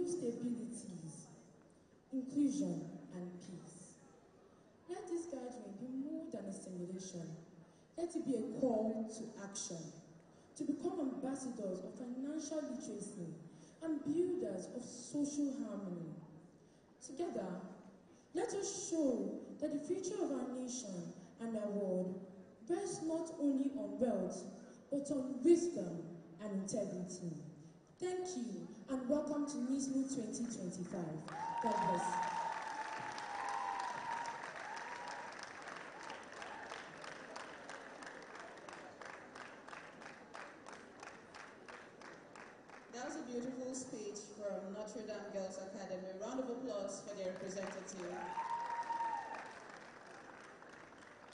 stabilities, inclusion, and peace. Let this gathering be more than a simulation. Let it be a call to action, to become ambassadors of financial literacy and builders of social harmony. Together, let us show that the future of our nation and our world rests not only on wealth, but on wisdom and integrity. Thank you, and welcome to NISSMUN 2025. God bless. That was a beautiful speech from Notre Dame Girls Academy. A round of applause for their representative.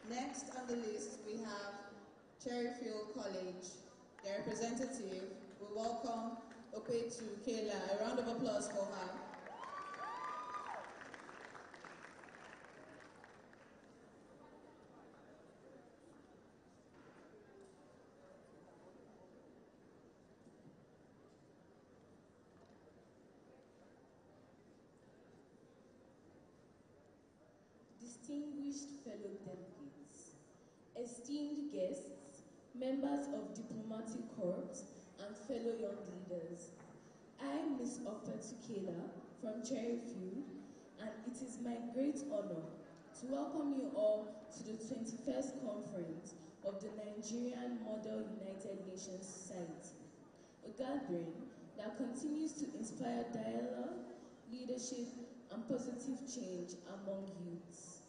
Next on the list, we have Cherryfield College. Their representative. We welcome Okwetu Kela. A round of applause for her. Distinguished fellow delegates, esteemed guests, members of diplomatic corps, and fellow young leaders, I am Ms. Okwetu Kela from Cherryfield, and it is my great honor to welcome you all to the 21st conference of the Nigerian Model United Nations Society, a gathering that continues to inspire dialogue, leadership, and positive change among youths.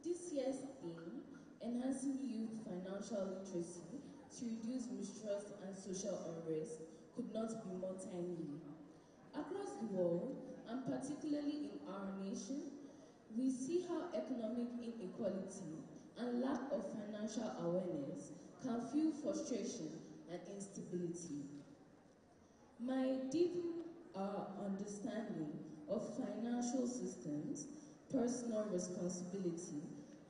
This year's theme, Enhancing Youth Financial Literacy to Reduce Mistrust and Social Unrest, could not be more timely. Across the world, and particularly in our nation, we see how economic inequality and lack of financial awareness can fuel frustration and instability. My deep understanding of financial systems, personal responsibility,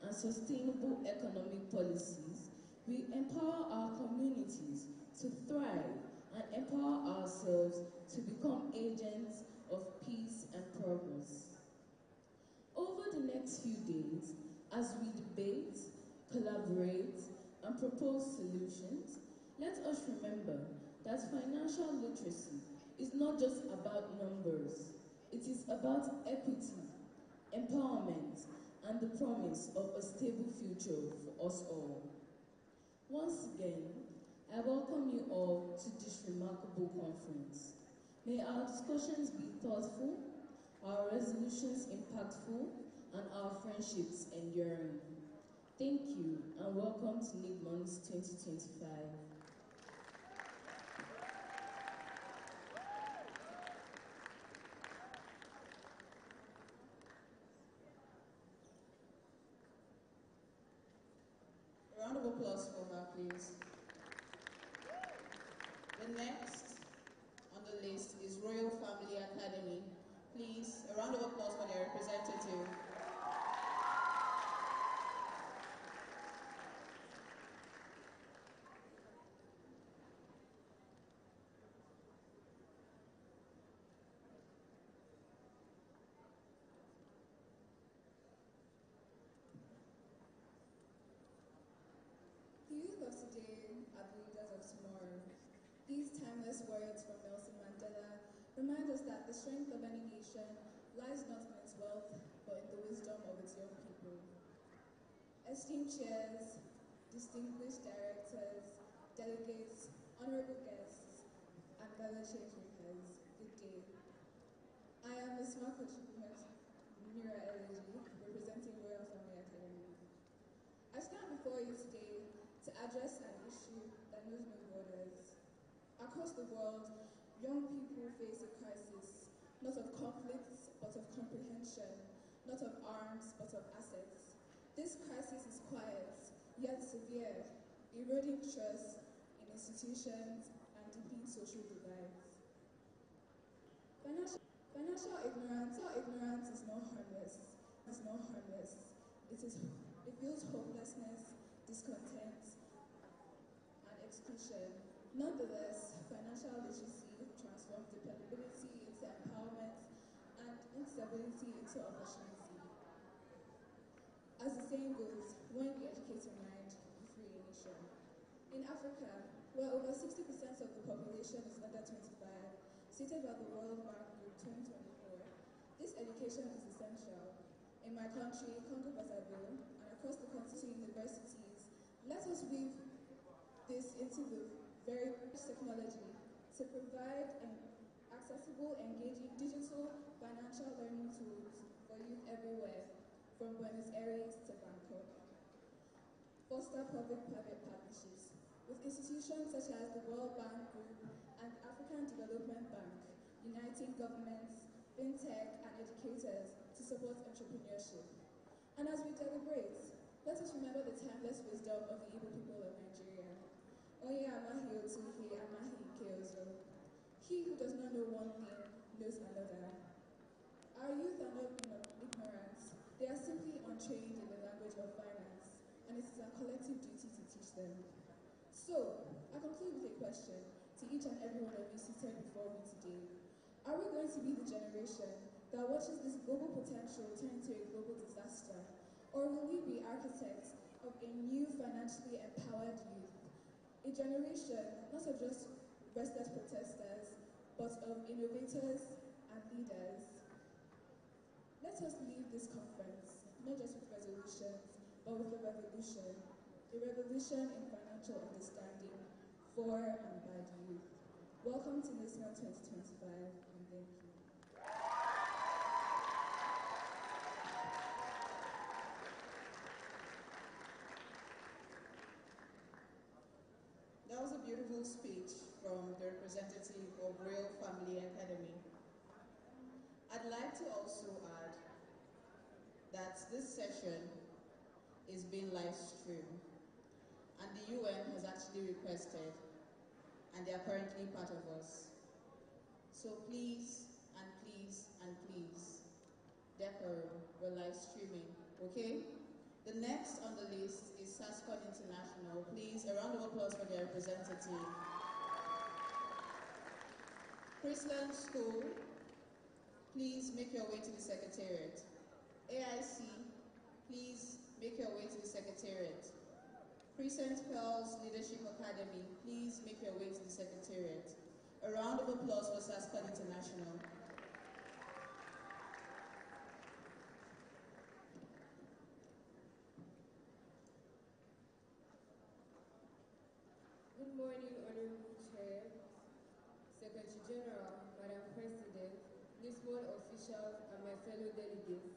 and sustainable economic policies will empower our communities to thrive and empower ourselves to become agents of peace and progress. Over the next few days, as we debate, collaborate, and propose solutions, let us remember that financial literacy is not just about numbers. It is about equity, empowerment, and the promise of a stable future for us all. Once again, I welcome you all to this remarkable conference. May our discussions be thoughtful, our resolutions impactful, and our friendships enduring. Thank you, and welcome to NigMUNS 2025. A round of applause for her, please. The next on the list is Royal Family Academy. Please, a round of applause for their representative. The youth of today are the leaders of tomorrow. These timeless words from Nelson Mandela remind us that the strength of any nation lies not in its wealth, but in the wisdom of its young people. Esteemed chairs, distinguished directors, delegates, honorable guests, and fellow changemakers, good day. I am Ms. Mira Eleji, representing Royal Family Academy. I stand before you today to address an issue that knows no borders. Across the world, young people face a crisis, not of conflicts, but of comprehension, not of arms, but of assets. This crisis is quiet, yet severe, eroding trust in institutions and deepening social divides. Financial ignorance is not harmless. It builds hopelessness, discontent, and exclusion. Nonetheless, financial literacy transforms dependability into empowerment mental efficiency. As the saying goes, when you educate your mind, you free a nation. In Africa, where over 60% of the population is under 25, stated by the World Bank Group 2024, this education is essential. In my country, Congo-Brazzaville, and across the country universities, let us weave this into the very technology to provide an accessible, engaging digital financial learning tools for youth everywhere, from Buenos Aires to Bangkok. Foster public-private partnerships with institutions such as the World Bank Group and the African Development Bank, uniting governments, fintech, and educators to support entrepreneurship. And as we deliberate, let us remember the timeless wisdom of the Igbo people of Nigeria. Oye amahi otuhe amahi ikeozo. He who does not know one thing knows another. Our youth are not ignorant. They are simply untrained in the language of finance, and it is our collective duty to teach them. So, I conclude with a question to each and every one of you seated before me today. Are we going to be the generation that watches this global potential turn into a global disaster? Or will we be architects of a new financially empowered youth? A generation not of just restless protesters, but of innovators and leaders. Let us leave this conference, not just with resolutions, but with a revolution in financial understanding for and by the youth. Welcome to NISSMUN 2025, and thank you. That was a beautiful speech from the representative of Royal Family Academy. I'd like to also add that this session is being live streamed, and the UN has actually requested, and they are currently part of us. So please, and please, and please, decorum, we're live streaming, okay? The next on the list is SASCON International. Please, a round of applause for their representative. Chrisland School, please make your way to the Secretariat. AIC, please make your way to the Secretariat. Crescent Pearls Leadership Academy, please make your way to the Secretariat. A round of applause for SASCON International. Good morning, Honorable Chair, Secretary General, Madam President, NISSMUN officials, and my fellow delegates.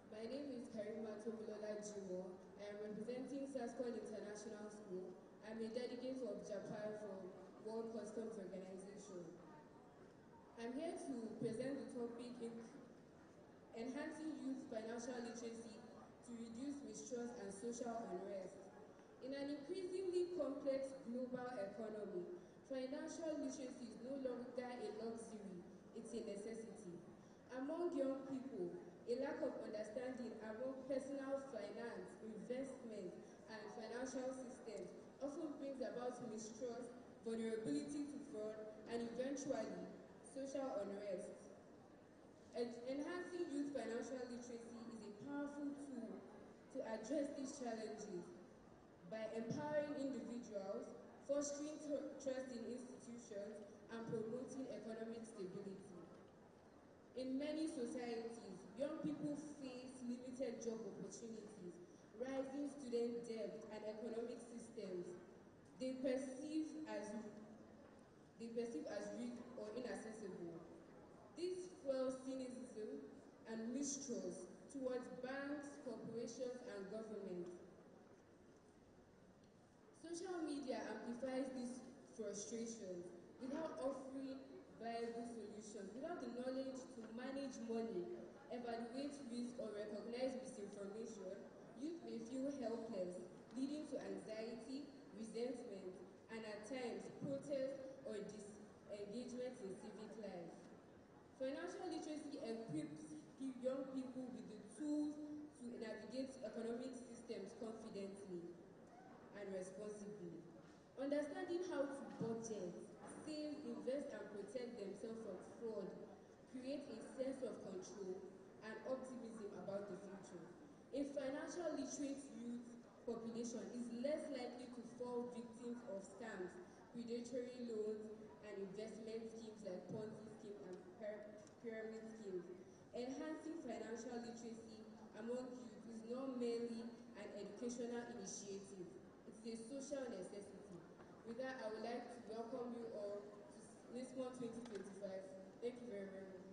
My name is Karima Tomilola Jimo. I am representing SASCON International School. I'm a delegate of Japan from World Customs Organization. I'm here to present the topic Enhancing Youth Financial Literacy to Reduce Mistrust and Social Unrest. In an increasingly complex global economy, financial literacy is no longer a luxury, it's a necessity. Among young people, a lack of understanding about personal finance, investment, and financial systems often brings about mistrust, vulnerability to fraud, and eventually, social unrest. Enhancing youth financial literacy is a powerful tool to address these challenges by empowering individuals, fostering trust in institutions, and promoting economic stability. In many societies, young people face limited job opportunities, rising student debt, and economic systems they perceive as weak or inaccessible. This fuels cynicism and mistrust towards banks, corporations, and governments. Social media amplifies these frustrations without offering viable solutions. Without the knowledge to manage money, evaluate risk, or recognize misinformation, youth may feel helpless, leading to anxiety, resentment, and at times protest or disengagement in civic life. Financial literacy equips young people with the tools to navigate economic systems confidently and responsibly. Understanding how to budget, save, invest, and protect themselves from fraud creates a sense of control, and optimism about the future. A financial literate youth population is less likely to fall victims of scams, predatory loans, and investment schemes like Ponzi schemes and pyramid schemes. Enhancing financial literacy among youth is not merely an educational initiative, it is a social necessity. With that, I would like to welcome you all to NISSMUN 2025. Thank you very, very much.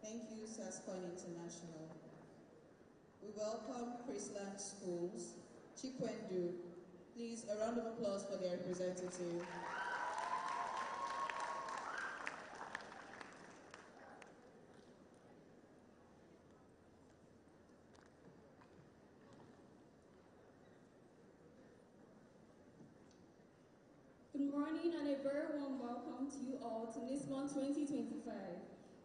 Thank you, NISSMUN International. We welcome Chrisland Schools, Chikwendu. Please, a round of applause for their representative. Good morning and a very warm welcome to you all to NISSMUN 2025.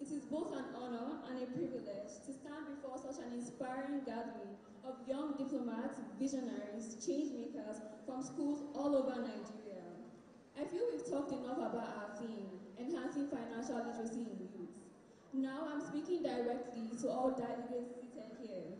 It is both an honor and a privilege to stand before such an inspiring gathering of young diplomats, visionaries, change makers from schools all over Nigeria. I feel we've talked enough about our theme, enhancing financial literacy in youth. Now I'm speaking directly to all delegates seated here.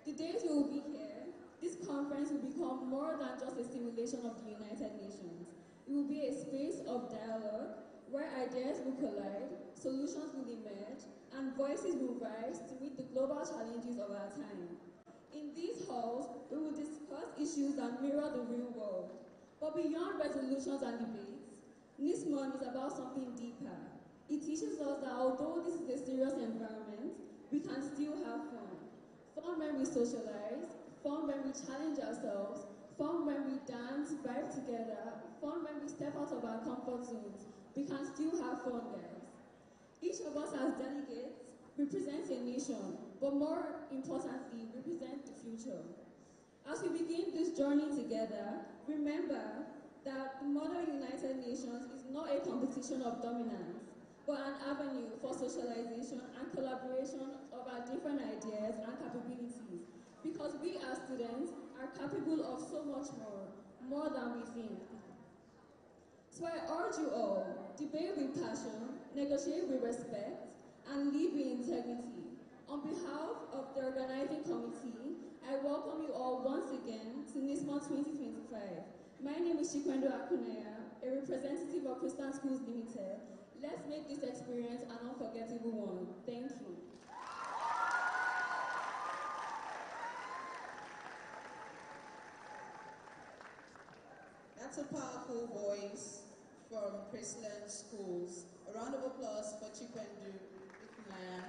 The days you will be here, this conference will become more than just a simulation of the United Nations. It will be a space of dialogue where ideas will collide, solutions will emerge, and voices will rise to meet the global challenges of our time. In these halls, we will discuss issues that mirror the real world. But beyond resolutions and debates, NISSMUN is about something deeper. It teaches us that although this is a serious environment, we can still have fun. Fun when we socialize, fun when we challenge ourselves, fun when we dance, vibe together, fun when we step out of our comfort zones. We can still have fun, guys. Each of us as delegates represents a nation, but more importantly, represents the future. As we begin this journey together, remember that the Mother United Nations is not a competition of dominance, but an avenue for socialization and collaboration of our different ideas and capabilities. Because we as students are capable of so much more than we think. So I urge you all, debate with passion, negotiate with respect, and lead with integrity. On behalf of the organizing committee, I welcome you all once again to NISSMUN 2025. My name is Chikwendu Akunaya, a representative of Chrisland Schools Limited. Let's make this experience an unforgettable one. Thank you. That's a powerful voice from Chrisland Schools. A round of applause for Chikwendu Akunaya.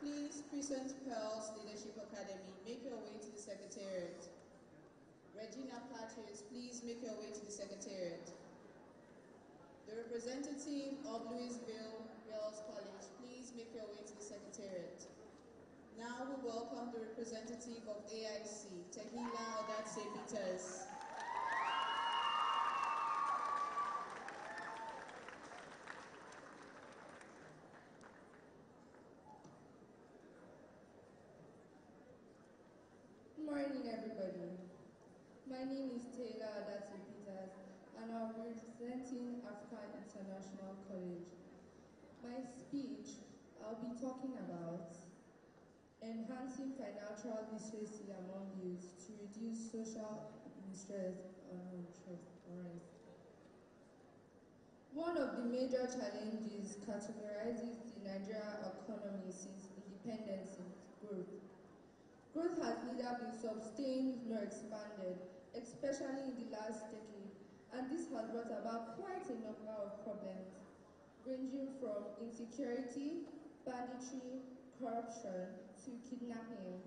Please, Crescent Pearls Leadership Academy, make your way to the Secretariat. Regina Plateaus, please make your way to the Secretariat. The representative of Louisville Girls College, please make your way to the Secretariat. Now we welcome the representative of AIC, Tehila Odatse Peters. Good morning, everybody. My name is Taylor Adati Peters, and I'll be representing African International College. My speech, I'll be talking about enhancing financial literacy among youth to reduce social mistrust and unrest. One of the major challenges categorizes the Nigerian economy since independence is growth. Growth has neither been sustained nor expanded, especially in the last decade, and this has brought about quite a number of problems, ranging from insecurity, banditry, corruption, to kidnapping.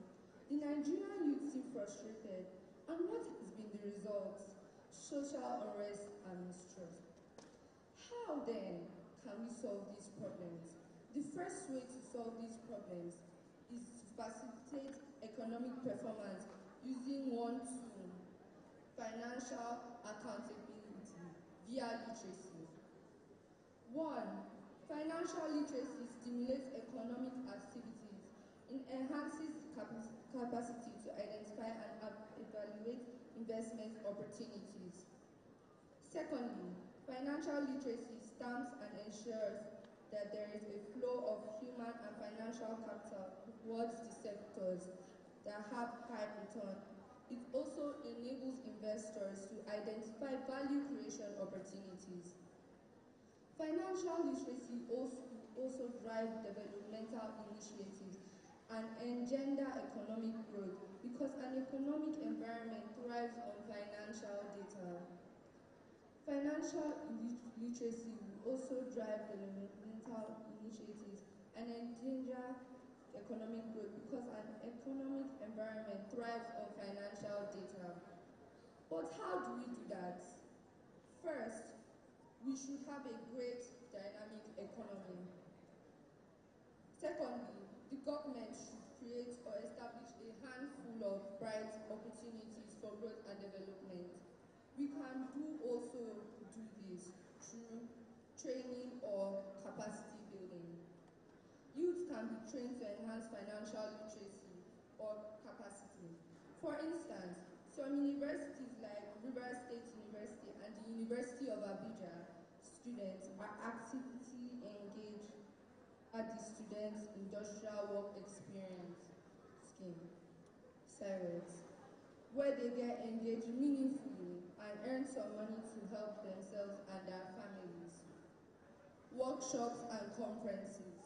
The Nigerian youth seem frustrated, and what has been the result? Social unrest and mistrust. How then can we solve these problems? The first way to solve these problems is to facilitate economic performance using one tool, financial accountability via literacy. 1. Financial literacy stimulates economic activities enhances capacity to identify and evaluate investment opportunities. Secondly, financial literacy stamps and ensures that there is a flow of human and financial capital towards the sectors that have high return. It also enables investors to identify value creation opportunities. Financial literacy also drives developmental initiatives and engender economic growth because an economic environment thrives on financial data. Financial literacy will also drive developmental initiatives and engender economic growth because an economic environment thrives on financial data. But how do we do that? First, we should have a great dynamic economy. Secondly, the government should create or establish a handful of bright opportunities for growth and development. We can also do this through training or capacity building. Youth can be trained to enhance financial literacy or capacity. For instance, some universities like Rivers State University and the University of Abuja students are actively engaged at the Students' Industrial Work Experience Scheme, SIREX, where they get engaged meaningfully and earn some money to help themselves and their families. Workshops and conferences.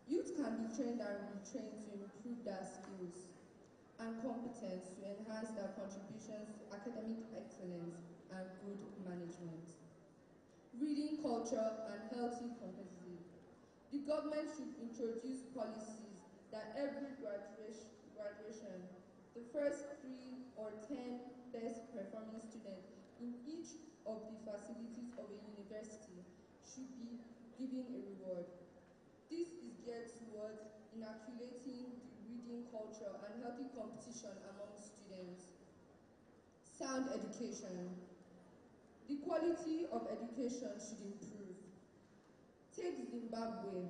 Youth can be trained and retrained to improve their skills and competence to enhance their contributions to academic excellence and good management. Reading culture and healthy competency. The government should introduce policies that every graduation, the first 3 or 10 best performing students in each of the facilities of a university should be given a reward. This is geared towards inoculating the reading culture and healthy competition among students. Sound education. The quality of education should improve. Take Zimbabwe.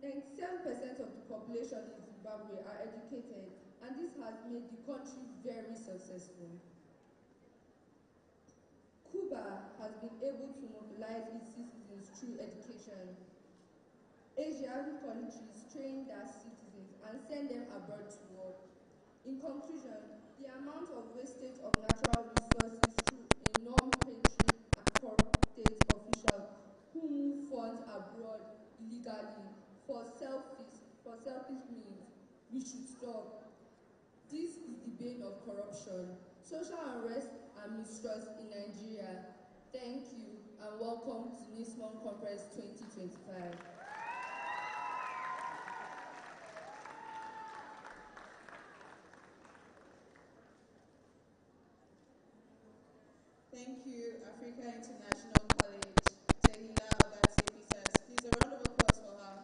97% of the population in Zimbabwe are educated, and this has made the country very successful. Cuba has been able to mobilize its citizens through education. Asian countries train their citizens and send them abroad to work. In conclusion, the amount of wastage of natural resources through a non-patriot and corrupt state officials who move funds abroad illegally for selfish means, we should stop. This is the bane of corruption, social unrest and mistrust in Nigeria. Thank you and welcome to NISSMUN Conference 2025. Thank you, Africa International College, Tehila Ogatsipis. Please, a round of applause for her.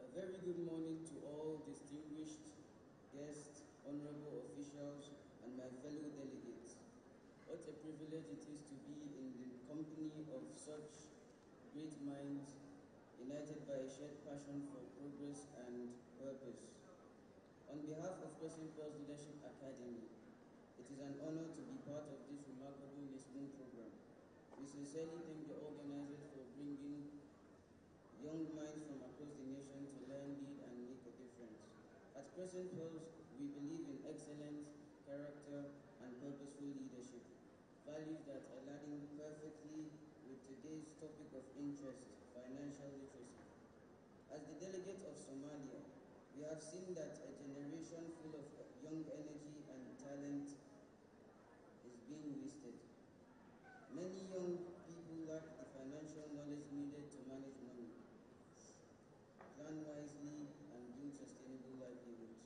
A very good morning to all distinguished guests, honorable officials, and my fellow delegates. What a privilege it is to be in the company of such great minds, united by a shared passion for progress and purpose. On behalf of President Pearl's Leadership Academy, it is an honor to be part of this remarkable NISSMUN program. We sincerely thank the organizers for bringing young minds from across the nation to learn, lead, and make a difference. At President Pearl's, we believe in excellence, character, and purposeful leadership, values that align perfectly with today's topic of interest, financial literacy. As the delegate of Somalia, we have seen that a generation full of young energy and talent is being wasted. Many young people lack the financial knowledge needed to manage money, plan wisely, and build sustainable livelihoods.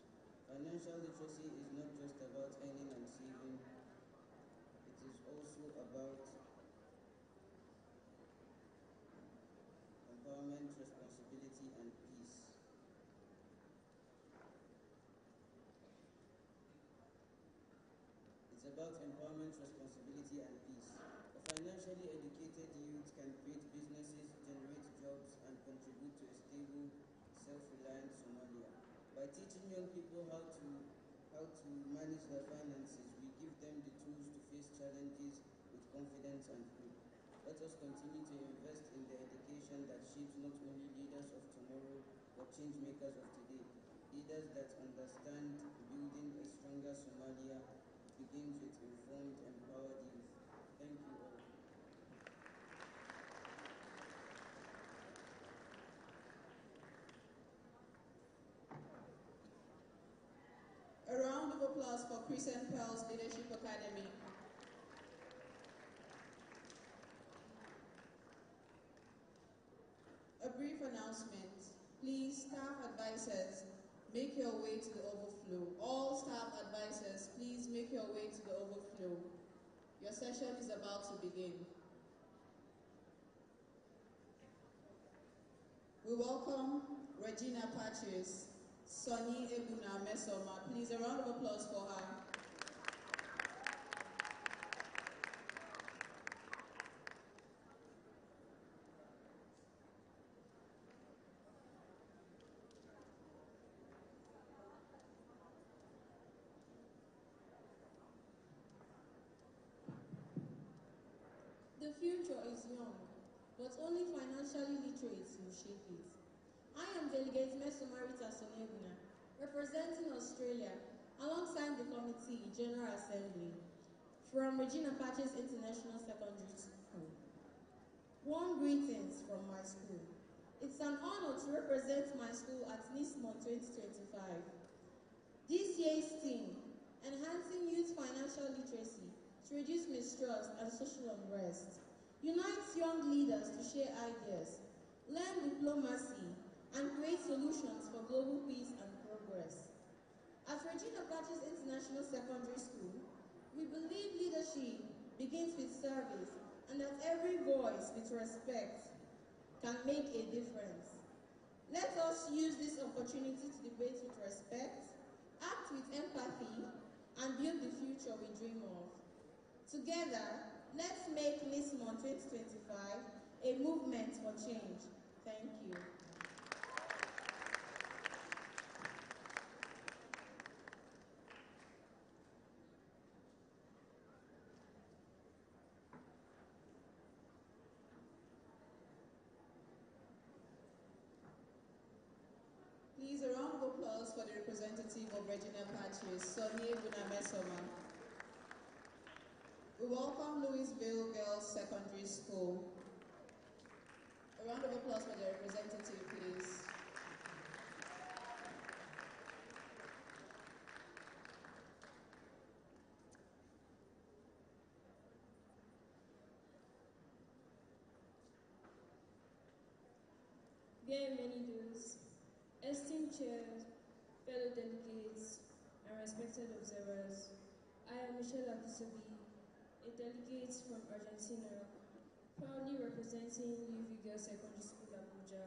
Financial literacy is not just about earning and saving, it is also about empowerment, responsibility, and peace. about empowerment, responsibility, and peace. A financially educated youth can create businesses, generate jobs, and contribute to a stable, self-reliant Somalia. By teaching young people how to manage their finances, we give them the tools to face challenges with confidence and hope. Let us continue to invest in the education that shapes not only leaders of tomorrow, but change makers of today. Leaders that understand building a stronger Somalia begins with informed, empowered youth. Thank you all. A round of applause for Crescent Pearls Leadership Academy. A brief announcement. Please, staff advisors, make your way to the overflow. All staff advisors, please make your way to the overflow. Your session is about to begin. We welcome Regina Patches, Sonny Ebuna Mesoma. Please, a round of applause for her. The future is young, but only financially literate will shape it. I am Delegate Mesomarita Soneguna, representing Australia alongside the Committee General Assembly from Regina Patches International Secondary School. Warm greetings from my school. It's an honor to represent my school at NISSMUN 2025. This year's theme, Enhancing Youth Financial Literacy to Reduce Mistrust and Social Unrest, unites young leaders to share ideas, learn diplomacy, and create solutions for global peace and progress. At Regina Patches International Secondary School, we believe leadership begins with service and that every voice with respect can make a difference. Let us use this opportunity to debate with respect, act with empathy, and build the future we dream of. Together, let's make NISSMUN 2025 a movement for change. Thank you. Please, a round of applause for the representative of Regina Patches, Sonny Bunamesoma. We welcome Louisville Girls Secondary School. A round of applause for the representative, please. Bienvenidos, esteemed chairs, fellow delegates, and respected observers. I am Michelle Akisobi, a delegate from Argentina, proudly representing UV Girls Secondary School, Abuja.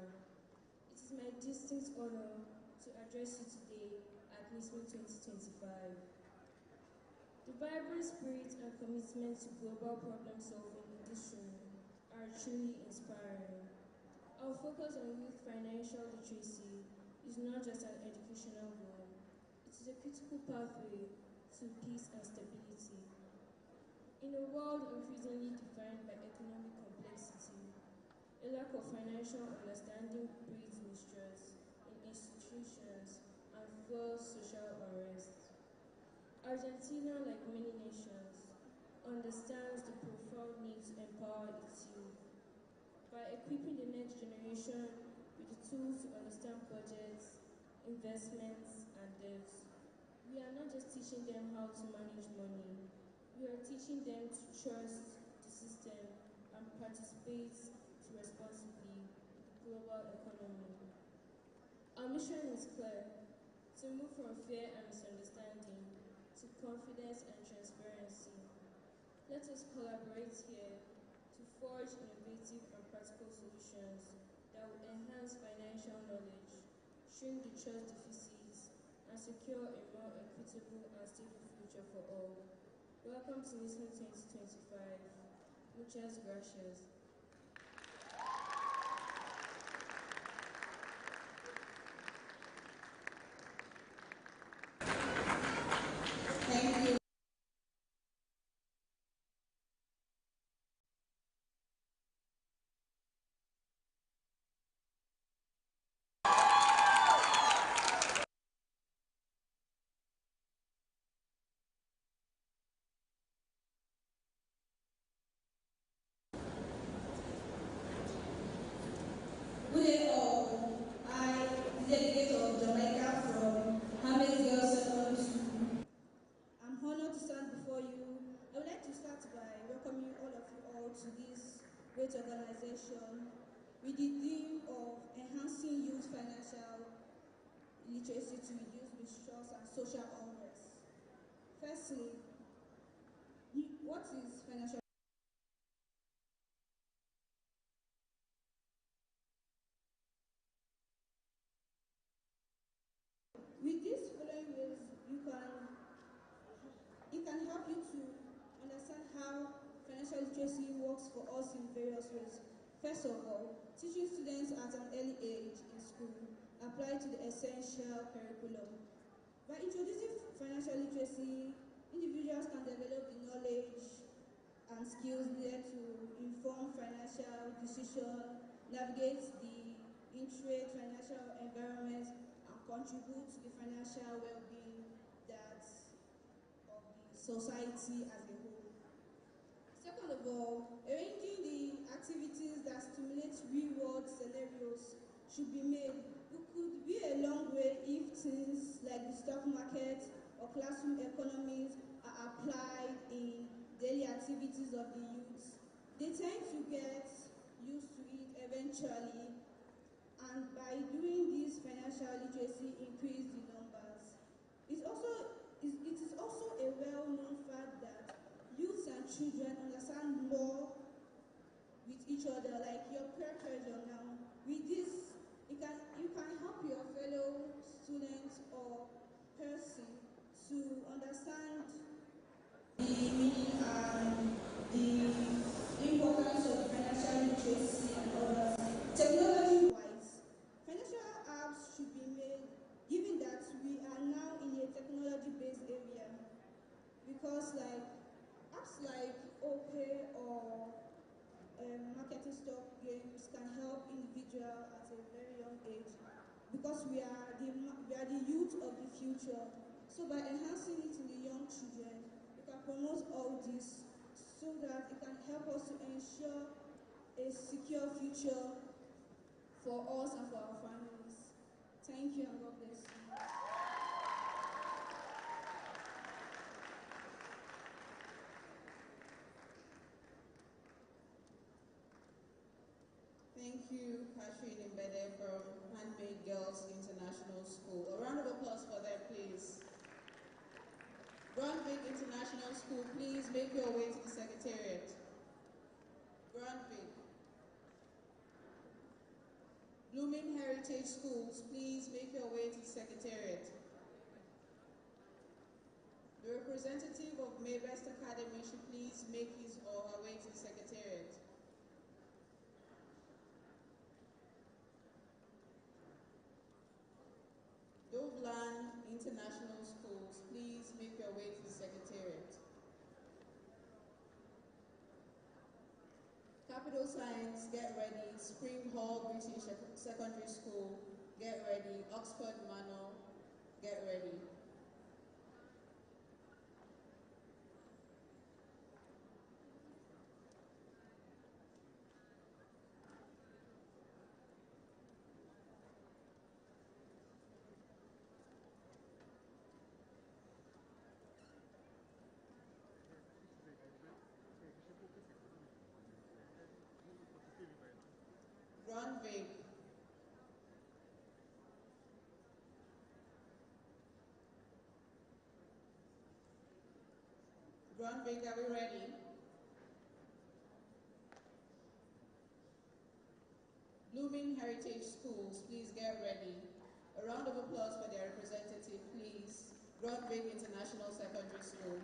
It is my distinct honor to address you today at NISSMUN 2025. The vibrant spirit and commitment to global problem solving in this room are truly inspiring. Our focus on youth financial literacy is not just an educational goal, it is a critical pathway to peace and stability. In a world increasingly defined by economic complexity, a lack of financial understanding breeds mistrust in institutions and fuels social unrest. Argentina, like many nations, understands the profound need to empower its youth. By equipping the next generation with the tools to understand budgets, investments, and debts, we are not just teaching them how to manage money, we are teaching them to trust the system and participate responsibly in the global economy. Our mission is clear: to move from fear and misunderstanding to confidence and transparency. Let us collaborate here to forge innovative and practical solutions that will enhance financial knowledge, shrink the trust deficits, and secure a more equitable and stable future for all. Welcome to NISSMUN 2025. Muchas gracias. Thank you. Good day all. I, the delegate of Jamaica from Hamlet Girls Secondary School. I'm honored to stand before you. I would like to start by welcoming all of you all to this great organization with the theme of enhancing youth financial literacy to reduce mistrust and social unrest. Firstly, what is financial? With these following ways, it can help you to understand how financial literacy works for us in various ways. First of all, teaching students at an early age in school apply to the essential curriculum. By introducing financial literacy, individuals can develop the knowledge and skills needed to inform financial decisions, navigate the intricate financial environment, and contribute to the financial well-being that of the society as a whole. Second of all, arranging the activities that stimulate real-world scenarios should be made. We could be a long way if things like the stock market or classroom economics are applied in daily activities of the youth. They tend to get used to it eventually, and by doing this, financial literacy increase the numbers. It is also a well-known fact that youths and children understand more with each other, like your peer pressure now. With this, you can help your fellow student or person to understand the meaning and the importance of financial literacy and others. Technology-wise, financial apps should be made, given that we are now in a technology-based area, because like apps like OPay or marketing stock games can help individuals at a very young age, because we are the youth of the future. So by enhancing it in the young children, we can promote all this so that it can help us to ensure a secure future for us and for our families. Thank you and God bless you. Thank you, Catherine Mbede from Handmade Girls International School. A round of applause for them, please. Grandvik International School, please make your way to the Secretariat. Grandvik. Blooming Heritage Schools, please make your way to the Secretariat. The representative of Maybest Academy should please make his or her way to the Secretariat. Doveland International Schools, please make your way to the Secretariat. Capital Science, get ready. Spring Hall British Secondary School, get ready. Oxford Manor, get ready. Grandvik. Grandvik, are we ready? Blooming Heritage Schools, please get ready. A round of applause for their representative, please. Grandvik International Secondary School.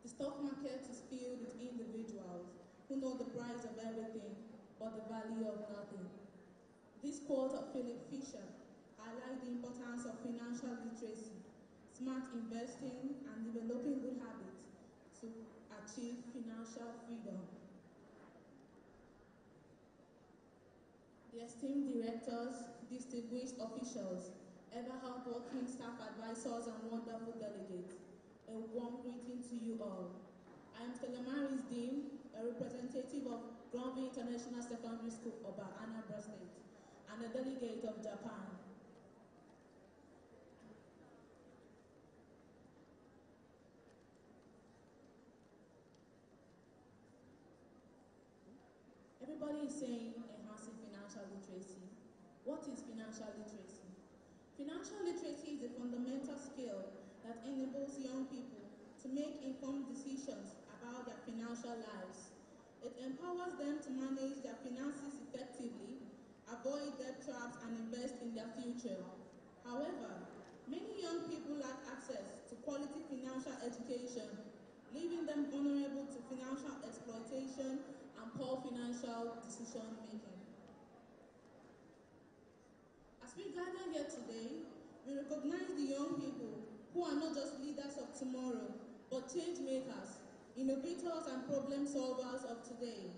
The stock market is filled with individuals who know the price of everything but the value of nothing. This quote of Philip Fisher highlights the importance of financial literacy, smart investing, and developing good habits to achieve financial freedom. The esteemed directors, distinguished officials, ever hardworking staff advisors, and wonderful delegates, a warm greeting to you all. I am Telemaris Dean, a representative of Granville International Secondary School, Oba, Anambra State, and a delegate of Japan. Everybody is saying enhancing financial literacy. What is financial literacy? Financial literacy is a fundamental skill that enables young people to make informed decisions about their financial lives. It empowers them to manage their finances effectively, avoid debt traps, and invest in their future. However, many young people lack access to quality financial education, leaving them vulnerable to financial exploitation and poor financial decision making. As we gather here today, we recognize the young people who are not just leaders of tomorrow, but change makers, innovators, and problem solvers of today.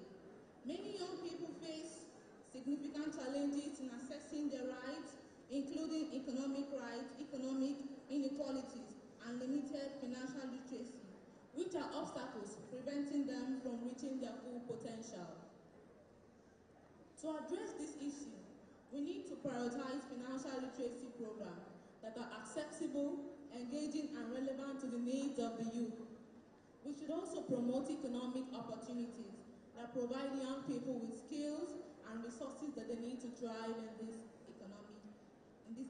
Many young people face significant challenges in accessing their rights, including economic rights, economic inequalities, and limited financial literacy, which are obstacles preventing them from reaching their full potential. To address this issue, we need to prioritize financial literacy programs that are accessible, engaging, and relevant to the needs of the youth. We should also promote economic opportunities that provide young people with skills and resources that they need to thrive in this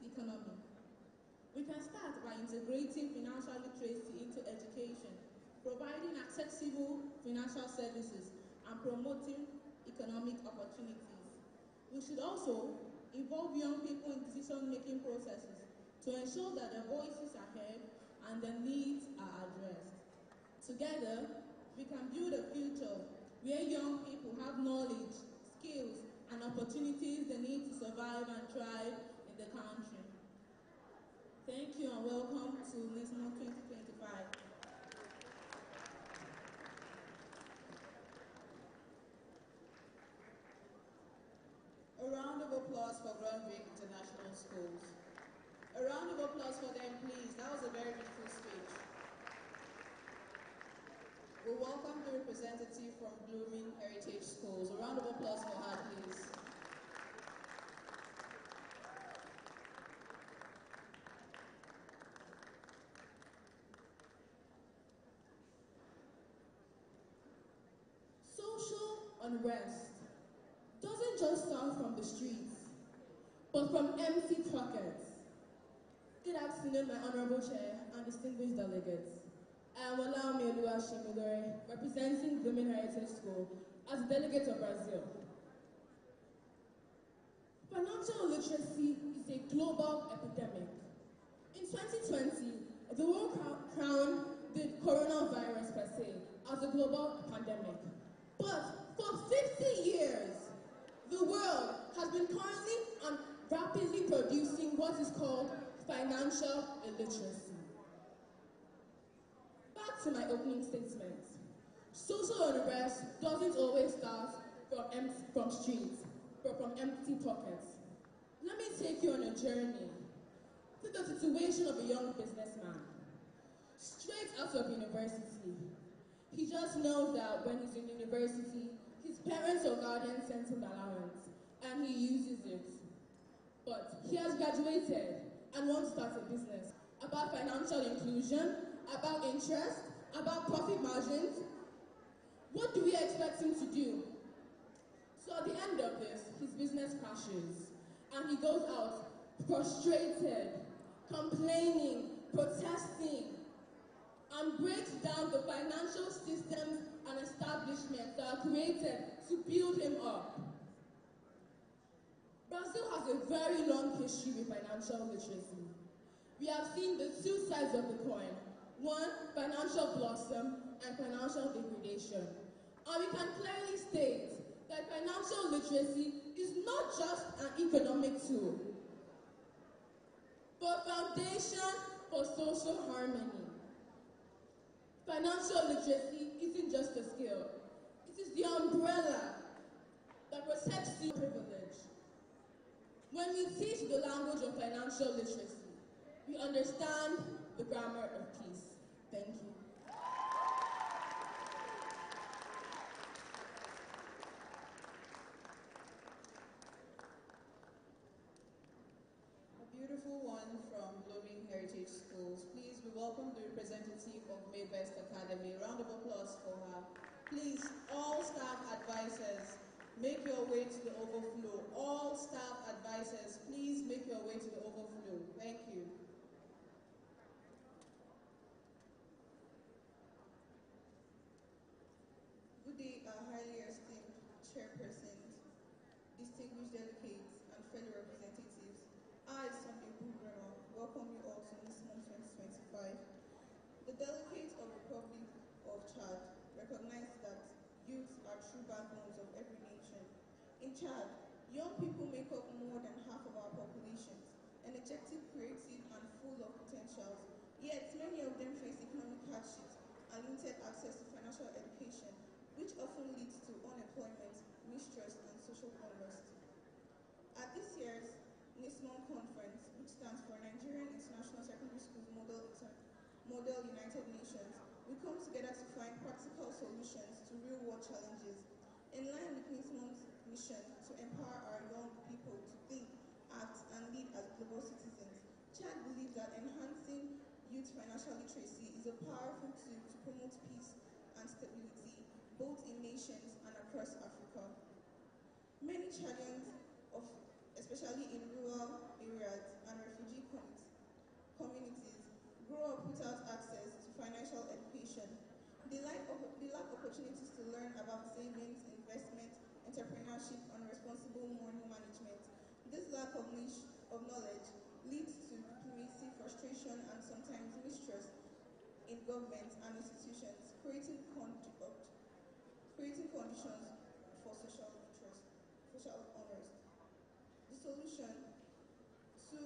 economy. We can start by integrating financial literacy into education, providing accessible financial services, and promoting economic opportunities. We should also involve young people in decision-making processes to ensure that their voices are heard and their needs are addressed. Together, we can build a future where young people have knowledge, skills, and opportunities they need to survive and thrive in the country. Thank you and welcome to NISSMUN 2025. A round of applause for Granville International Schools. A round of applause for them, please. That was a very beautiful speech. We welcome the representative from Blooming Heritage Schools. A round of applause for her, please. Social unrest doesn't just start from the streets, but from empty pockets. Good afternoon, my Honorable Chair and distinguished delegates. I am Olaomi Oluwashimilore, representing Blooming Heritage School as a delegate of Brazil. Financial literacy is a global epidemic. In 2020, the world crowned the coronavirus per se as a global pandemic. But for 50 years, the world has been currently and rapidly producing what is called financial illiteracy. Back to my opening statement. Social unrest doesn't always start from streets, but from empty pockets. Let me take you on a journey to the situation of a young businessman. Straight out of university, he just knows that when he's in university, his parents or guardians send him allowance, and he uses it. But he has graduated and wants to start a business about financial inclusion, about interest, about profit margins. What do we expect him to do? So at the end of this, his business crashes, and he goes out frustrated, complaining, protesting, and breaks down the financial systems and establishments that are created to build him up. Brazil has a very long history with financial literacy. We have seen the two sides of the coin. One, financial blossom and financial degradation. And we can clearly state that financial literacy is not just an economic tool, but a foundation for social harmony. Financial literacy isn't just a skill, it is the umbrella that protects the privilege. When we teach the language of financial literacy, we understand the grammar of peace. Thank you. A beautiful one from Blooming Heritage Schools. Please, we welcome the representative of Maybest Academy. A round of applause for her. Please, all staff advisors, make your way to the overflow. All staff advisors, please make your way to the overflow. Thank you. Good day, our highly esteemed chairpersons, distinguished delegates, and fellow representatives. I, Sunday Bugrema, welcome you all to NISSMUN 2025. The delegates of the Republic of Chad recognize that youth are true backbones of every nation. In Chad, young people make up more than half of our populations, energetic, creative, and full of potentials. Yet, many of them face economic hardships and limited access to financial education, which often leads to unemployment, mistrust, and social unrest. At this year's NISSMUN conference, which stands for Nigerian International Secondary Schools Model United Nations, we come together to find practical solutions to real-world challenges. In line with NISSMUN's mission to empower our young people to think, act, and lead as global citizens, Chad believes that enhancing youth financial literacy is a powerful tool to promote peace and stability, both in nations and across Africa. Many Chadians, especially in rural areas and refugee communities, grow up without access to financial education. They lack opportunities to learn about savings, investment, entrepreneurship, and responsible money management. This lack of knowledge leads to diplomacy, frustration, and sometimes mistrust in government and institutions, creating conditions for social unrest. The solution to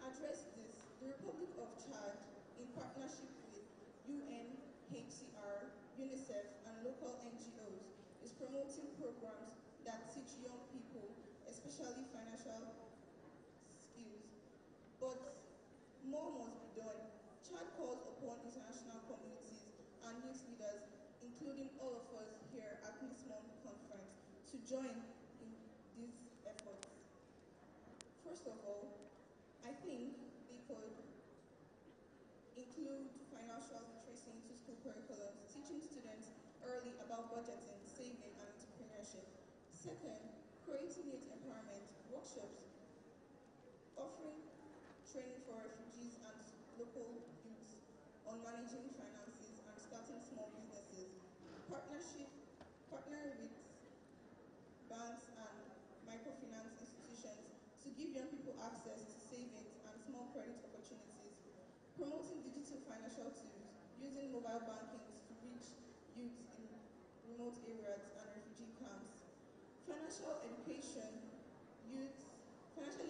address this, the Republic of Chad, in partnership with UNHCR, UNICEF, and local NGOs, is promoting programs that teach young people, especially financial skills. But more must be done. Chad calls upon international communities and youth leaders, including all of us here at NISSMUN conference, to join in these efforts. First of all, I think they could include financial literacy into school curriculums, teaching students early about budgeting, saving, and entrepreneurship. Second, creating youth empowerment workshops, offering training for refugees and local youths on managing finances and starting small businesses. Partner with banks and microfinance institutions to give young people access to savings and small credit opportunities. Promoting digital financial tools, using mobile banking to reach youth in remote areas and refugee camps. Financially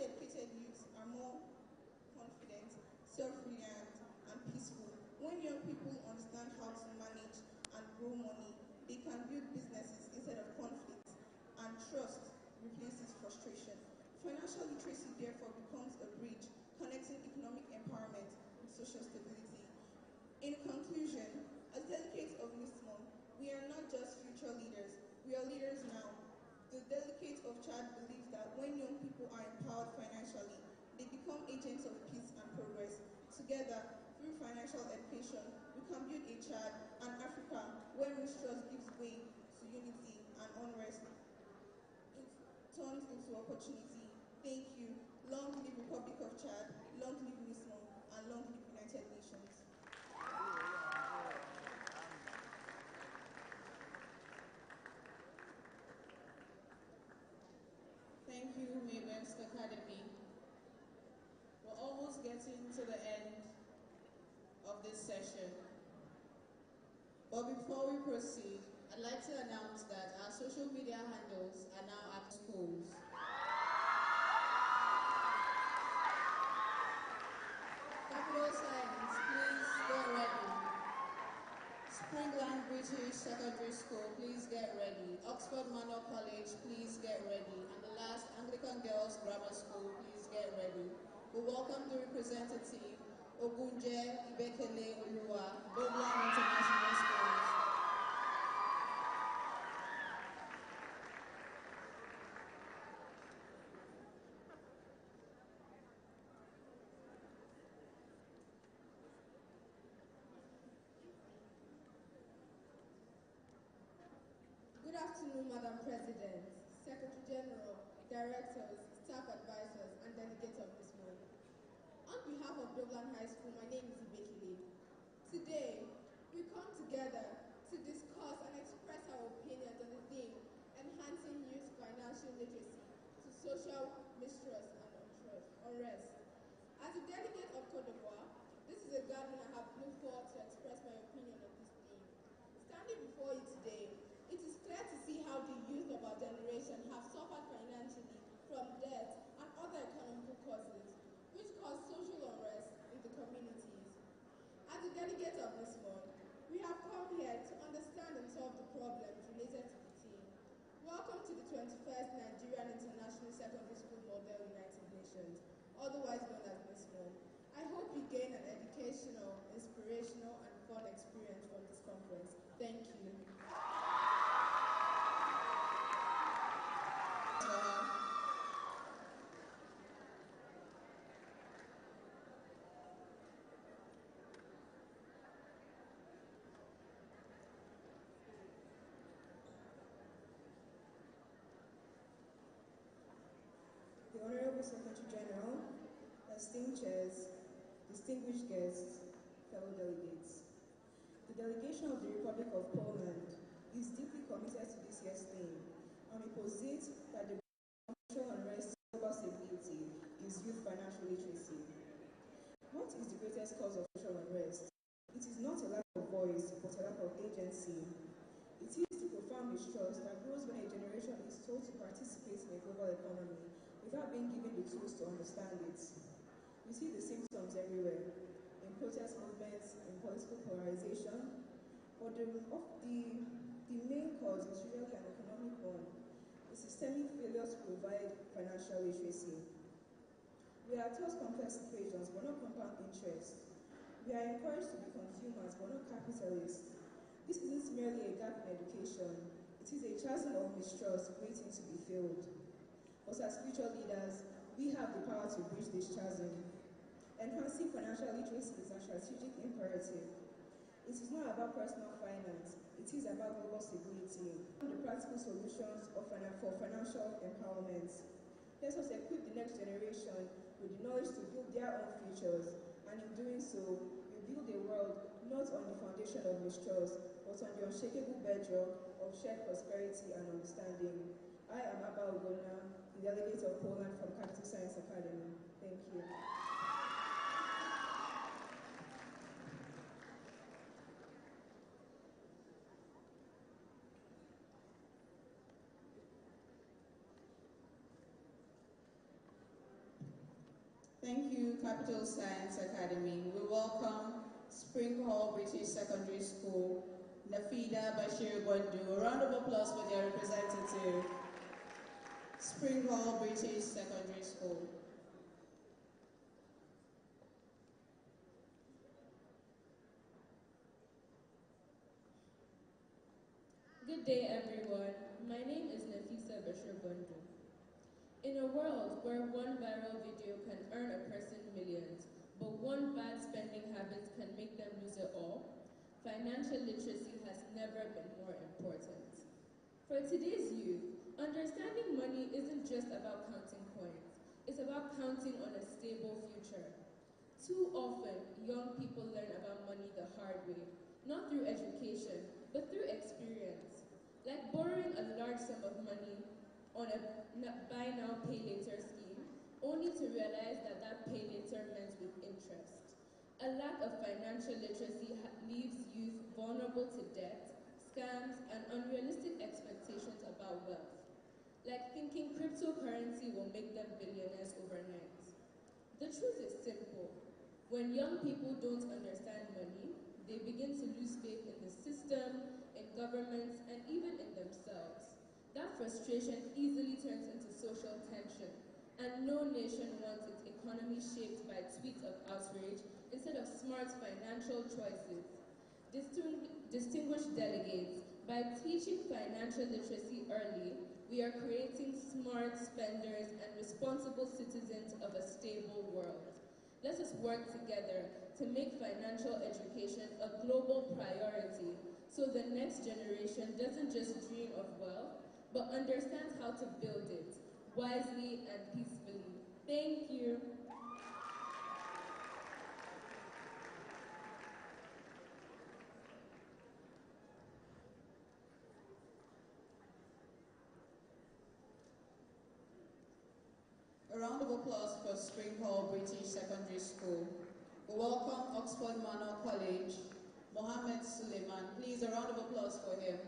educated youths are more confident, self-reliant, and peaceful. When young people understand how to manage and grow money, they can build businesses instead of conflict, and trust replaces frustration. Financial literacy therefore becomes a bridge connecting economic empowerment with social stability. In conclusion, as delegates of NISSMUN, we are not just future leaders, we are leaders now. The delegates of Chad believe that when young people are empowered financially, they become agents of peace and progress. Together, through financial education, we can build a Chad and Africa where mistrust gives way to unity and unrest turns into opportunity. Thank you. Long live Republic of Chad, long live NISSMUN, and long live United Nations. Thank you, Maybest Academy. We're almost getting to the end of this session. But before we proceed, I'd like to announce that our social media handles are now at schools. Capital Science, please get ready. Springland British Secondary School, please get ready. Oxford Manor College, please get ready. And the last, Anglican Girls Grammar School, please get ready. We welcome the representative, Ogunje Ibekele Oluwa, Bobland International Schools. Good afternoon, Madam President, Secretary General, Directors, Staff Advisors, and delegates of NISSMUN. On behalf of Dublin High School, my name is Ibekele. Today, we come together to discuss and express our opinions on the theme, enhancing youth financial literacy to social mistrust and unrest. As a delegate of Côte d'Ivoire, this is a gathering I have looked forward to express my opinion on this theme. Standing before you today, it is clear to see how the youth of our generation have suffered financially from debt and other economic causes, which cause social unrest in the communities. As a delegate of NISSMUN, we have come here to understand and solve the problems related to the theme. Welcome to the 21st Nigerian International Secondary School Model United Nations, otherwise known as NISSMUN. I hope you gain an educational, inspirational, and fun experience from this conference. Thank you. The Honorable Secretary General, esteemed chairs, distinguished guests, fellow delegates. The delegation of the Republic of Poland is deeply committed to this year's theme, and we posit that the social unrest and global stability is youth financial literacy. What is the greatest cause of social unrest? It is not a lack of voice, but a lack of agency. It is the profound mistrust that grows when a generation is told to participate in a global economy without being given the tools to understand it. We see the symptoms everywhere, in protest movements, in political polarization, but the main cause is usually an economic one, the systemic failure to provide financial literacy. We are taught complex equations, but not compound interest. We are encouraged to be consumers, but not capitalists. This isn't merely a gap in education, it is a chasm of mistrust waiting to be filled. But as future leaders, we have the power to bridge this chasm. Enhancing financial literacy is a strategic imperative. It is not about personal finance, it is about global stability and the practical solutions for financial empowerment. Let us equip the next generation with the knowledge to build their own futures, and in doing so, we build a world not on the foundation of mistrust, but on the unshakable bedrock of shared prosperity and understanding. I am Abba Ogona, the delegate of Poland from Capital Science Academy. Thank you. Thank you, Capital Science Academy. We welcome Spring Hall British Secondary School, Nafida Bashir Gwandu. A round of applause for their representative. Spring Hall British Secondary School. Good day, everyone. My name is Nafisa Bashir Gwandu. In a world where one viral video can earn a person millions, but one bad spending habit can make them lose it all, financial literacy has never been more important. For today's youth, understanding money isn't just about counting coins, it's about counting on a stable future. Too often, young people learn about money the hard way, not through education, but through experience, like borrowing a large sum of money on a buy now, pay later scheme, only to realize that that pay later meant with interest. A lack of financial literacy leaves youth vulnerable to debt and unrealistic expectations about wealth, like thinking cryptocurrency will make them billionaires overnight. The truth is simple. When young people don't understand money, they begin to lose faith in the system, in governments, and even in themselves. That frustration easily turns into social tension, and no nation wants its economy shaped by tweets of outrage instead of smart financial choices. Distinguished delegates, by teaching financial literacy early, we are creating smart spenders and responsible citizens of a stable world. Let us work together to make financial education a global priority so the next generation doesn't just dream of wealth, but understands how to build it wisely and peacefully. Thank you. A round of applause for Spring Hall British Secondary School. We welcome Oxford Manor College, Mohammed Suleiman. Please, a round of applause for him.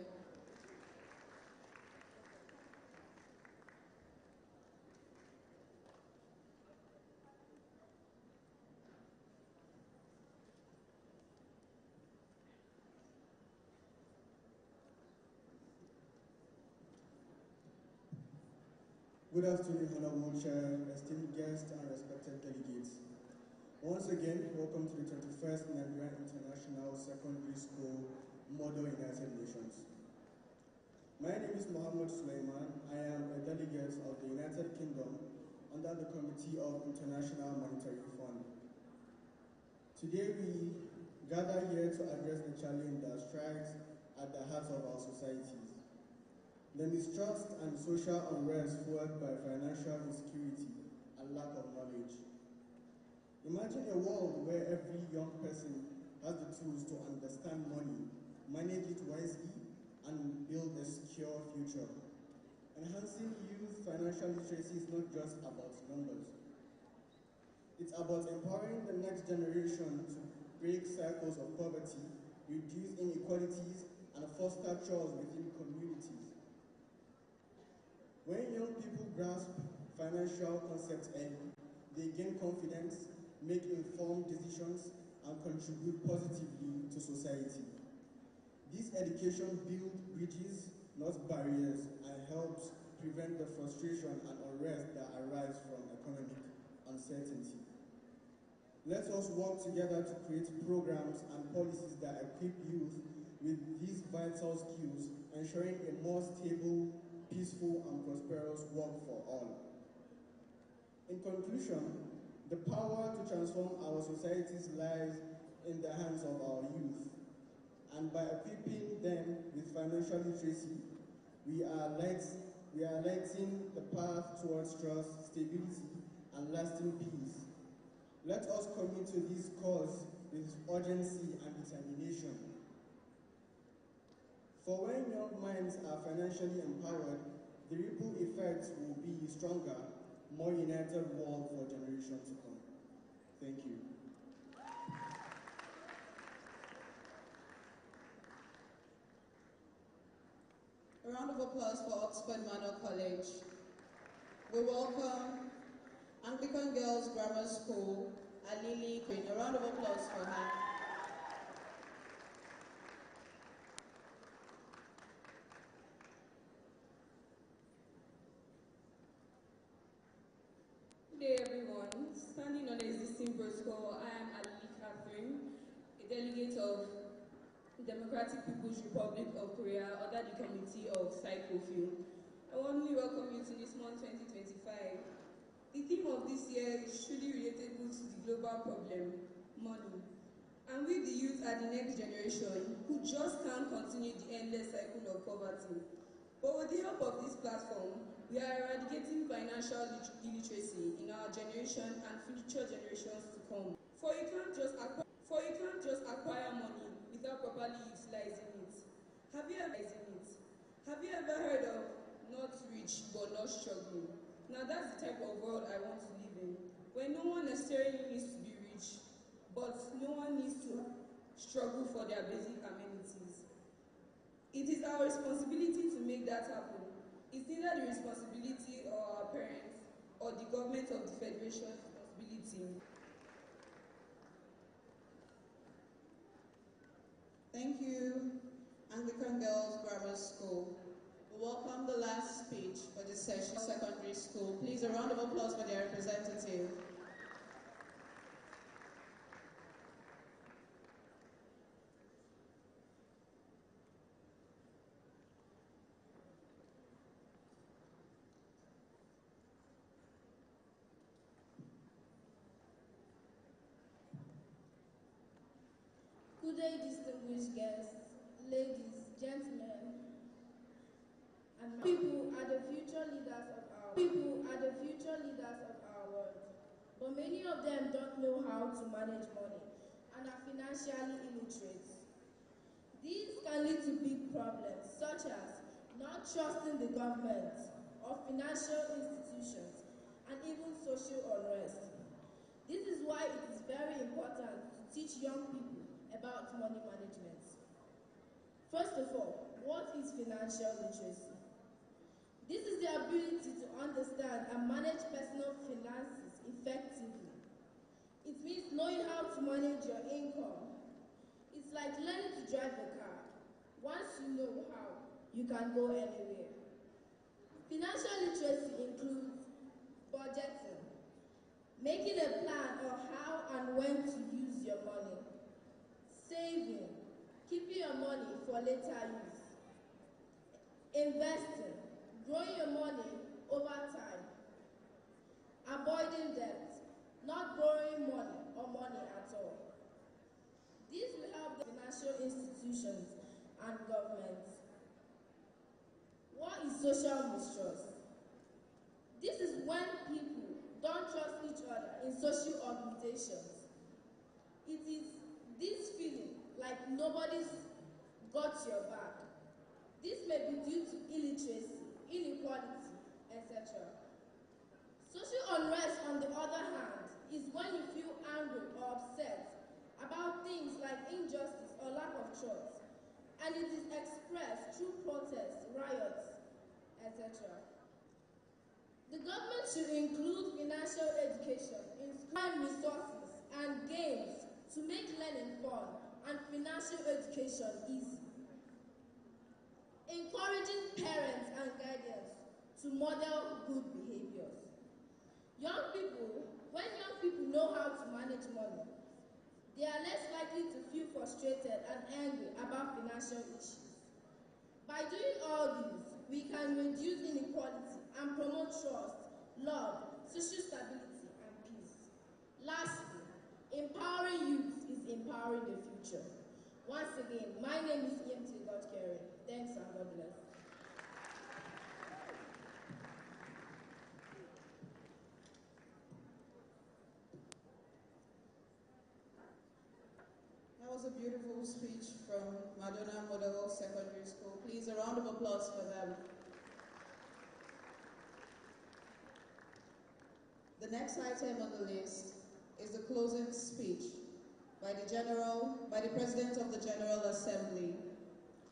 Good afternoon, Honorable Chair, esteemed guests, and respected delegates. Once again, welcome to the 21st Nigerian International Secondary School Model United Nations. My name is Mohammed Suleiman. I am a delegate of the United Kingdom under the Committee of International Monetary Fund. Today we gather here to address the challenge that strikes at the heart of our societies. The mistrust and social unrest fueled by financial insecurity and lack of knowledge. Imagine a world where every young person has the tools to understand money, manage it wisely, and build a secure future. Enhancing youth financial literacy is not just about numbers. It's about empowering the next generation to break cycles of poverty, reduce inequalities, and foster trust within communities. When young people grasp financial concepts early, they gain confidence, make informed decisions, and contribute positively to society. This education builds bridges, not barriers, and helps prevent the frustration and unrest that arise from economic uncertainty. Let us work together to create programs and policies that equip youth with these vital skills, ensuring a more stable, peaceful, and prosperous world for all. In conclusion, the power to transform our societies lies in the hands of our youth, and by equipping them with financial literacy, we are lighting the path towards trust, stability, and lasting peace. Let us commit to this cause with urgency and determination. For when young minds are financially empowered, the ripple effects will be stronger, more united world for generations to come. Thank you. A round of applause for Oxford Manor College. We welcome Anglican Girls Grammar School, Alili Queen. A round of applause for her. Good day, everyone. Standing on the existing protocol, I am Alili Catherine, a delegate of Democratic People's Republic of Korea under the Committee of Psychofilm. I warmly welcome you to NISSMUN 2025. The theme of this year is truly relatable to the global problem, money. And we, the youth, are the next generation who just can't continue the endless cycle of poverty. But with the help of this platform, we are eradicating financial illiteracy in our generation and future generations to come. For you can't just acquire money without properly utilizing it. Have you ever heard of not rich but not struggling? Now that's the type of world I want to live in, where no one necessarily needs to be rich, but no one needs to struggle for their basic amenities. It is our responsibility to make that happen. It's neither the responsibility of our parents or the government of the Federation's responsibility. Thank you, Anglican Girls Grammar School. We welcome the last speech for this session, secondary school. Please, a round of applause for their representative. Good day, distinguished guests, ladies, gentlemen, and people are the future leaders of our world. But many of them don't know how to manage money and are financially illiterate. These can lead to big problems such as not trusting the government or financial institutions and even social unrest. This is why it is very important to teach young people about money management. First of all, what is financial literacy? This is the ability to understand and manage personal finances effectively. It means knowing how to manage your income. It's like learning to drive a car. Once you know how, you can go anywhere. Financial literacy includes budgeting, making a plan of how and when to use your money, saving, keeping your money for later use, investing, growing your money over time, avoiding debt, not borrowing money or money at all. This will help the financial institutions and governments. What is social mistrust? This is when people don't trust each other in social organizations. It is this feeling like nobody's got your back. This may be due to illiteracy, inequality, etc. Social unrest, on the other hand, is when you feel angry or upset about things like injustice or lack of trust, and it is expressed through protests, riots, etc. The government should include financial education in school resources and games to make learning fun and financial education easy. Encouraging parents and guardians to model good behaviors. When young people know how to manage money, they are less likely to feel frustrated and angry about financial issues. By doing all these, we can reduce inequality and promote trust, love, social stability, and peace. Lastly, empowering youth is empowering the future. Once again, my name is EMT God Caring. Thanks and God bless. That was a beautiful speech from Madonna Model Secondary School. Please, a round of applause for them. The next item on the list is the closing speech by the President of the General Assembly,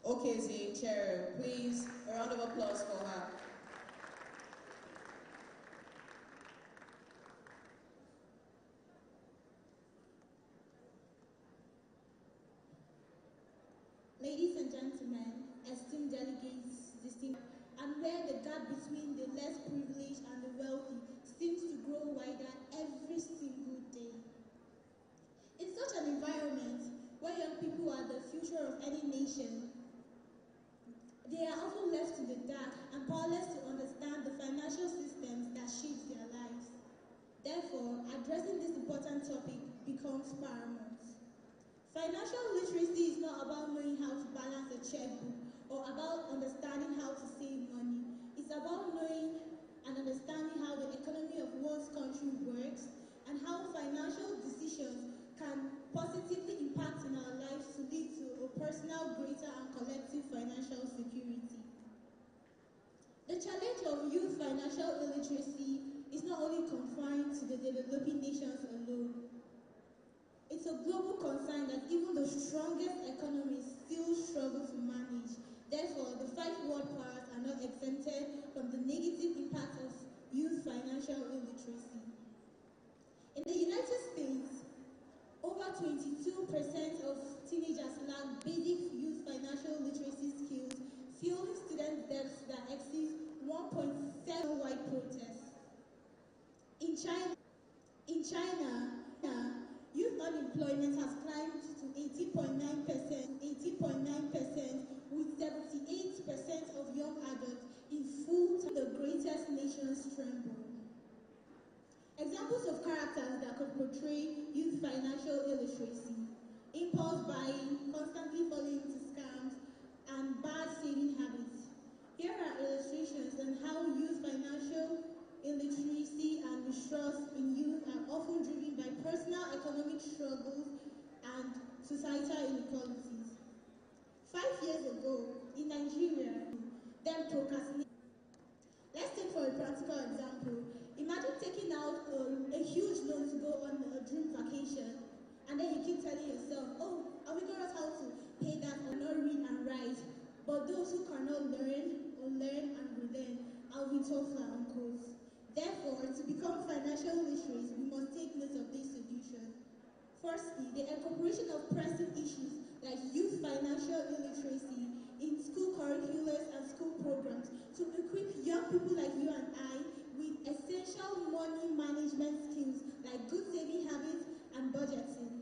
Okezie Chair. Please, a round of applause for her. Ladies and gentlemen, esteemed delegates, and where the gap between the less privileged and the wealthy seems to grow wider every single day. In such an environment, where young people are the future of any nation, they are often left in the dark and powerless to understand the financial systems that shape their lives. Therefore, addressing this important topic becomes paramount. Financial literacy is not about knowing how to balance a checkbook or about understanding how to save money. It's about knowing and understanding how the economy of one's country works and how financial decisions can positively impact in our lives to lead to a personal, greater, and collective financial security. The challenge of youth financial illiteracy is not only confined to the developing nations alone. It's a global concern that even the strongest economies still struggle to manage. not exempted from the negative impact of youth financial illiteracy. In the United States, over 22% of teenagers lack basic youth financial literacy skills, fueling student debts that exceed 1.7 wide protests. In China, youth unemployment has climbed to 80.9%, with 78% of young adults in full-time. The greatest nations tremble. Examples of characters that could portray youth financial illiteracy: impulse buying, constantly falling into scams, and bad saving habits. Here are illustrations on how youth financial illiteracy and mistrust in youth are often driven by personal economic struggles and societal inequalities. 5 years ago, in Nigeria, them procrastinated. Let's take for a practical example. Imagine taking out a huge loan to go on a dream vacation, and then you keep telling yourself, oh, I'll figure out how to pay that or not read and write. But those who cannot learn or learn and relearn, I'll be tougher on course. Therefore, to become financial literate, we must take note of these solutions. Firstly, the incorporation of pressing issues like youth financial illiteracy in school curriculums and school programs to equip young people like you and I with essential money management skills like good saving habits and budgeting.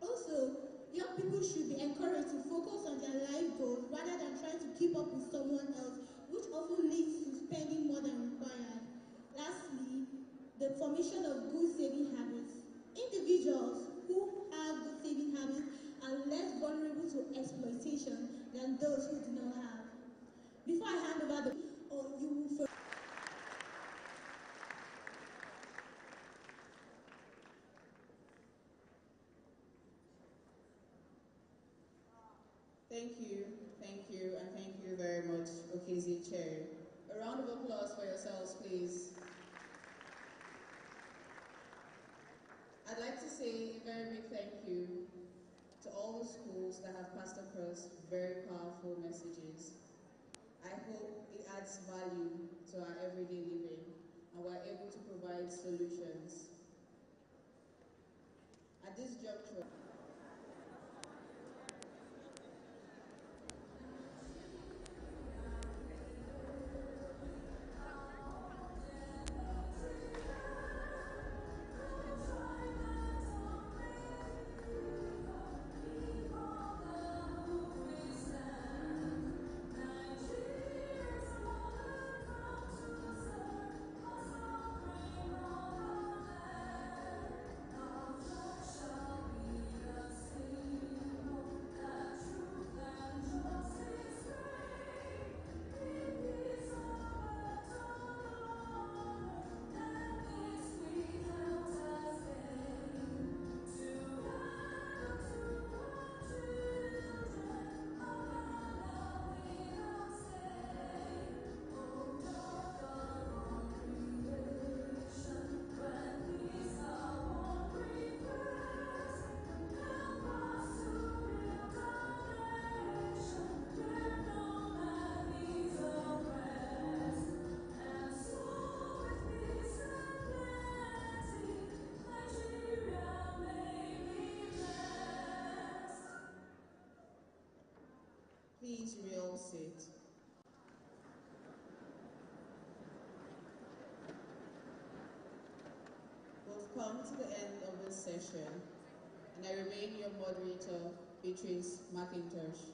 Also, young people should be encouraged to focus on their life goals rather than trying to keep up with someone else, which often leads to spending more than required. Lastly, the formation of good saving habits. Individuals who have good saving habits are less vulnerable to exploitation than those who do not have. Before I hand over the Thank you, and thank you very much, Okezi Chair. A round of applause for yourselves, please. I'd like to say a very big thank you to all the schools that have passed across very powerful messages. I hope it adds value to our everyday living and we're able to provide solutions. At this juncture, please real sit. We've come to the end of this session, and I remain your moderator, Beatrice McIntosh.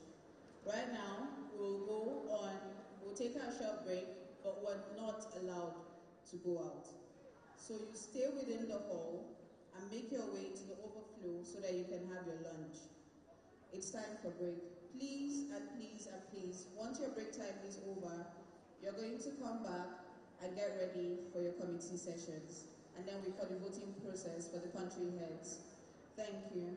Right now, we'll take our short break, but we're not allowed to go out. So you stay within the hall and make your way to the overflow so that you can have your lunch. It's time for break. Please and please and please, once your break time is over, you're going to come back and get ready for your committee sessions. And then we've got the voting process for the country heads. Thank you.